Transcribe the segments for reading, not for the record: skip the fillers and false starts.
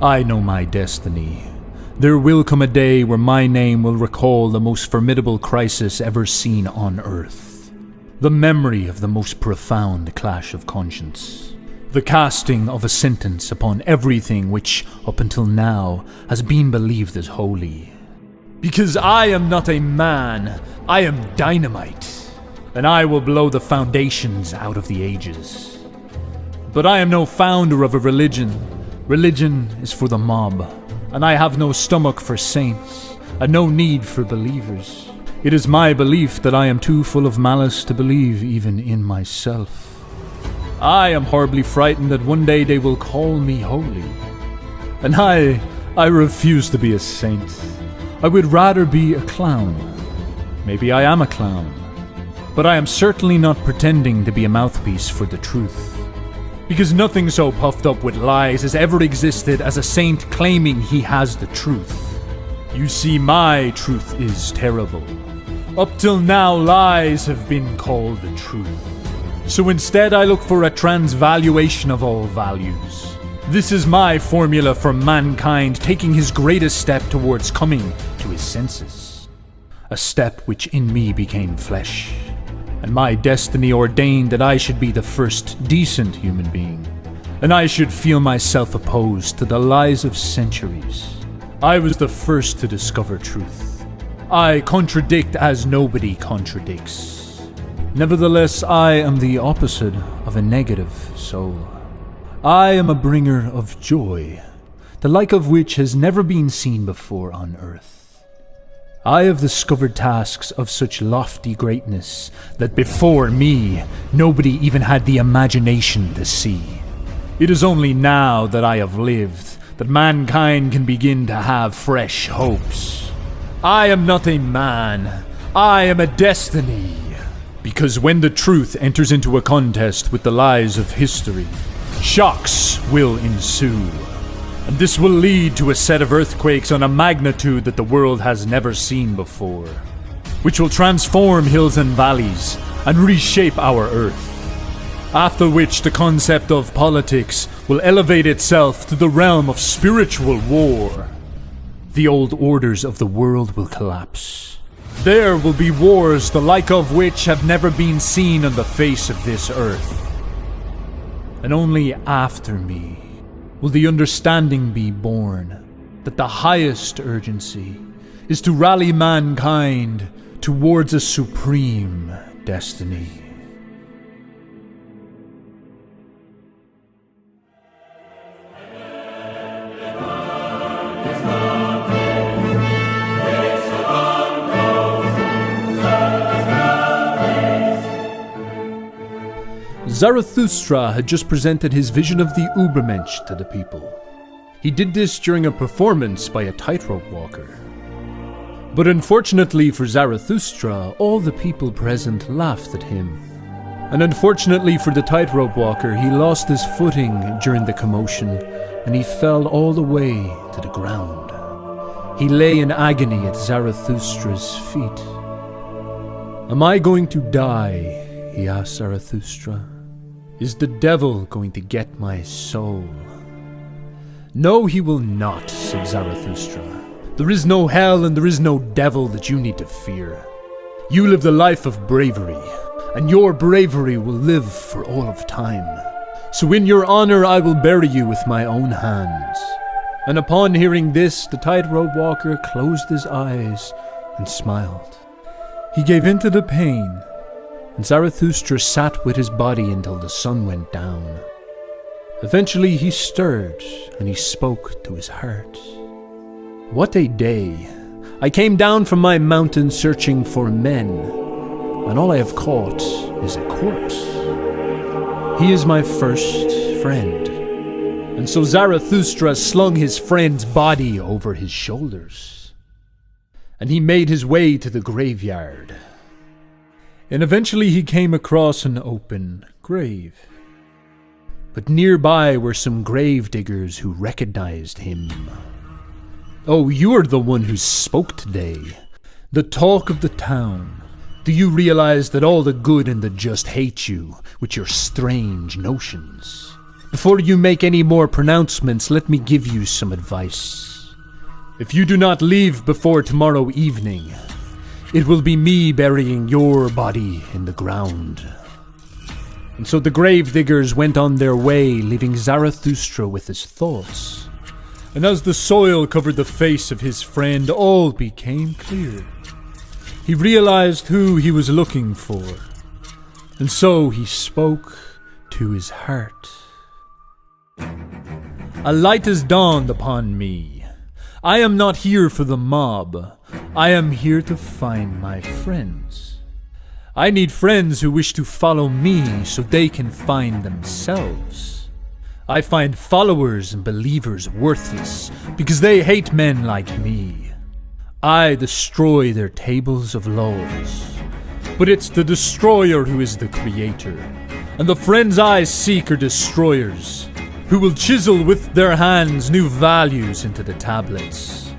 I know my destiny. There will come a day where my name will recall the most formidable crisis ever seen on Earth. The memory of the most profound clash of conscience. The casting of a sentence upon everything which, up until now, has been believed as holy. Because I am not a man, I am dynamite, and I will blow the foundations out of the ages. But I am no founder of a religion. Religion is for the mob, and I have no stomach for saints, and no need for believers. It is my belief that I am too full of malice to believe even in myself. I am horribly frightened that one day they will call me holy. And I refuse to be a saint. I would rather be a clown. Maybe I am a clown. But I am certainly not pretending to be a mouthpiece for the truth. Because nothing so puffed up with lies has ever existed as a saint claiming he has the truth. You see, my truth is terrible. Up till now, lies have been called the truth. So instead, I look for a transvaluation of all values. This is my formula for mankind taking his greatest step towards coming to his senses. A step which in me became flesh. And my destiny ordained that I should be the first decent human being. And I should feel myself opposed to the lies of centuries. I was the first to discover truth. I contradict as nobody contradicts. Nevertheless, I am the opposite of a negative soul. I am a bringer of joy, the like of which has never been seen before on earth. I have discovered tasks of such lofty greatness that before me, nobody even had the imagination to see. It is only now that I have lived that mankind can begin to have fresh hopes. I am not a man, I am a destiny. Because when the truth enters into a contest with the lies of history, shocks will ensue. And this will lead to a set of earthquakes on a magnitude that the world has never seen before, which will transform hills and valleys and reshape our earth. After which the concept of politics will elevate itself to the realm of spiritual war. The old orders of the world will collapse. There will be wars the like of which have never been seen on the face of this earth. And only after me will the understanding be born that the highest urgency is to rally mankind towards a supreme destiny. Zarathustra had just presented his vision of the Ubermensch to the people. He did this during a performance by a tightrope walker. But unfortunately for Zarathustra, all the people present laughed at him. And unfortunately for the tightrope walker, he lost his footing during the commotion, and he fell all the way to the ground. He lay in agony at Zarathustra's feet. "Am I going to die?" he asked Zarathustra. "Is the devil going to get my soul?" "No, he will not," said Zarathustra. "There is no hell and there is no devil that you need to fear. You live the life of bravery, and your bravery will live for all of time. So in your honor I will bury you with my own hands." And upon hearing this, the tightrope walker closed his eyes and smiled. He gave in to the pain, and Zarathustra sat with his body until the sun went down. Eventually he stirred, and he spoke to his heart. "What a day! I came down from my mountain searching for men, and all I have caught is a corpse. He is my first friend." And so Zarathustra slung his friend's body over his shoulders, and he made his way to the graveyard. And eventually he came across an open grave. But nearby were some grave diggers who recognized him. "Oh, you are the one who spoke today, the talk of the town. Do you realize that all the good and the just hate you with your strange notions? Before you make any more pronouncements, let me give you some advice. If you do not leave before tomorrow evening, it will be me burying your body in the ground. And so the gravediggers went on their way, leaving Zarathustra with his thoughts. And as the soil covered the face of his friend, all became clear. He realized who he was looking for, and so he spoke to his heart. A light has dawned upon me. I am not here for the mob. I am here to find my friends. I need friends who wish to follow me so they can find themselves. I find followers and believers worthless because they hate men like me. I destroy their tables of laws. But it's the destroyer who is the creator. And the friends I seek are destroyers, who will chisel with their hands new values into the tablets.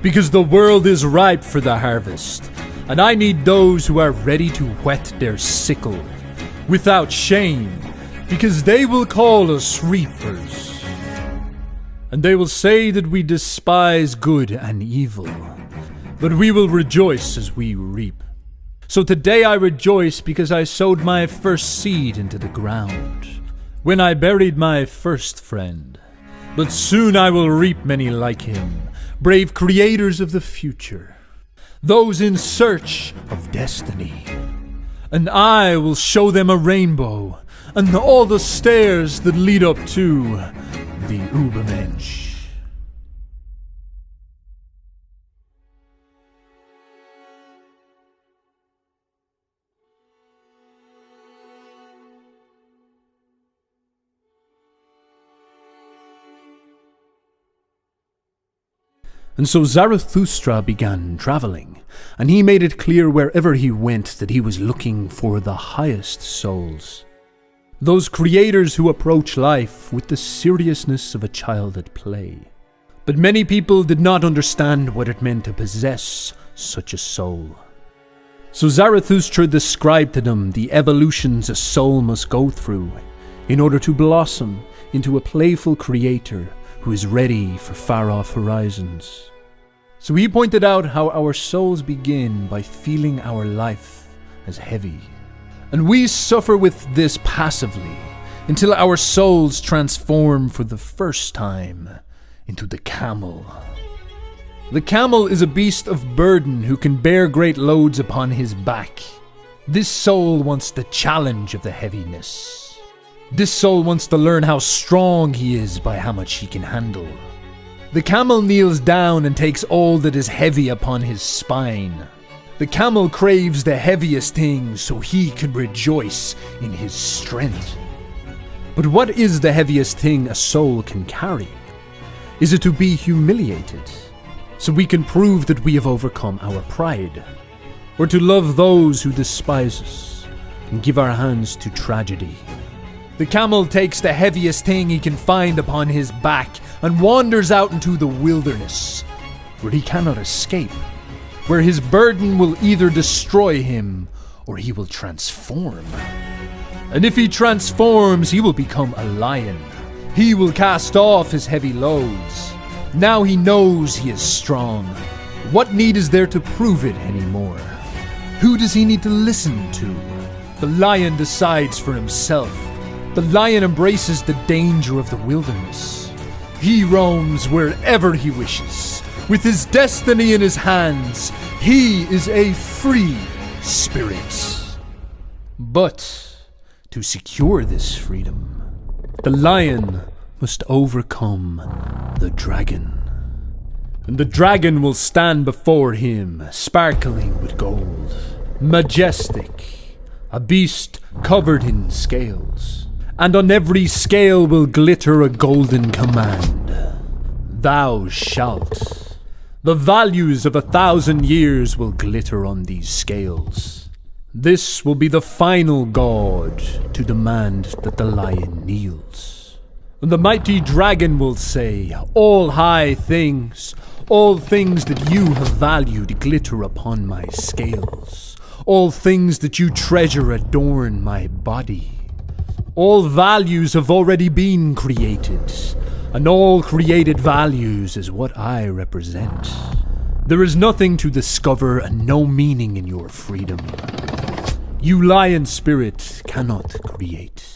Because the world is ripe for the harvest, and I need those who are ready to whet their sickle, without shame, because they will call us reapers. And they will say that we despise good and evil, but we will rejoice as we reap. So today I rejoice because I sowed my first seed into the ground, when I buried my first friend. But soon I will reap many like him, brave creators of the future, those in search of destiny. And I will show them a rainbow, and all the stairs that lead up to the Ubermensch. And so Zarathustra began traveling, and he made it clear wherever he went that he was looking for the highest souls. Those creators who approach life with the seriousness of a child at play. But many people did not understand what it meant to possess such a soul. So Zarathustra described to them the evolutions a soul must go through in order to blossom into a playful creator who is ready for far-off horizons. So he pointed out how our souls begin by feeling our life as heavy. And we suffer with this passively until our souls transform for the first time into the camel. The camel is a beast of burden who can bear great loads upon his back. This soul wants the challenge of the heaviness. This soul wants to learn how strong he is by how much he can handle. The camel kneels down and takes all that is heavy upon his spine. The camel craves the heaviest thing so he can rejoice in his strength. But what is the heaviest thing a soul can carry? Is it to be humiliated, so we can prove that we have overcome our pride? Or to love those who despise us and give our hands to tragedy? The camel takes the heaviest thing he can find upon his back and wanders out into the wilderness, where he cannot escape, where his burden will either destroy him or he will transform. And if he transforms, he will become a lion. He will cast off his heavy loads. Now he knows he is strong. What need is there to prove it anymore? Who does he need to listen to? The lion decides for himself. The lion embraces the danger of the wilderness. He roams wherever he wishes. With his destiny in his hands, he is a free spirit. But to secure this freedom, the lion must overcome the dragon. And the dragon will stand before him, sparkling with gold, majestic, a beast covered in scales. And on every scale will glitter a golden command. Thou shalt. The values of 1,000 years will glitter on these scales. This will be the final god to demand that the lion kneels. And the mighty dragon will say, all high things, all things that you have valued glitter upon my scales. All things that you treasure adorn my body. All values have already been created, and all created values is what I represent. There is nothing to discover and no meaning in your freedom. You lion spirit cannot create.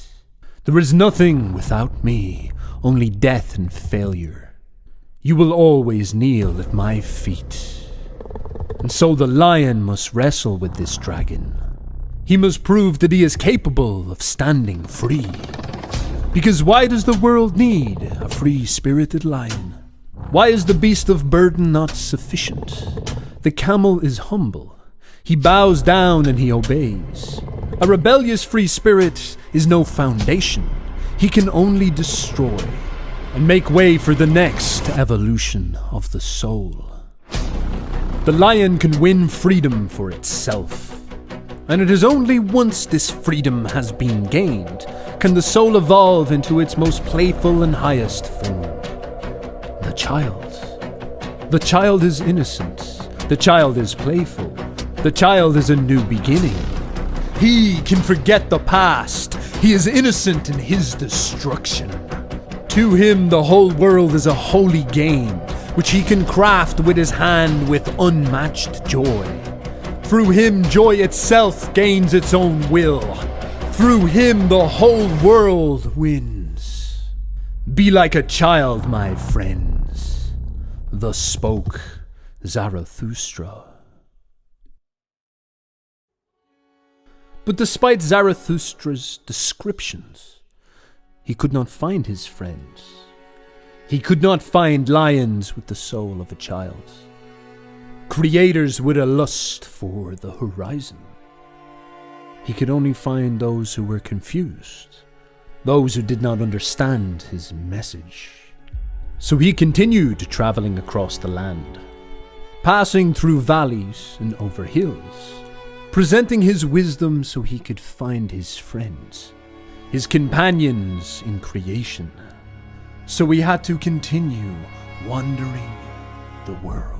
There is nothing without me, only death and failure. You will always kneel at my feet. And so the lion must wrestle with this dragon. He must prove that he is capable of standing free. Because why does the world need a free-spirited lion? Why is the beast of burden not sufficient? The camel is humble. He bows down and he obeys. A rebellious free spirit is no foundation. He can only destroy and make way for the next evolution of the soul. The lion can win freedom for itself. And it is only once this freedom has been gained can the soul evolve into its most playful and highest form. The child. The child is innocent. The child is playful. The child is a new beginning. He can forget the past. He is innocent in his destruction. To him, the whole world is a holy game, which he can craft with his hand with unmatched joy. Through him, joy itself gains its own will. Through him, the whole world wins. Be like a child, my friends. Thus spoke Zarathustra. But despite Zarathustra's descriptions, he could not find his friends. He could not find lions with the soul of a child. Creators with a lust for the horizon. He could only find those who were confused, those who did not understand his message. So he continued traveling across the land, passing through valleys and over hills, presenting his wisdom so he could find his friends, his companions in creation. So he had to continue wandering the world.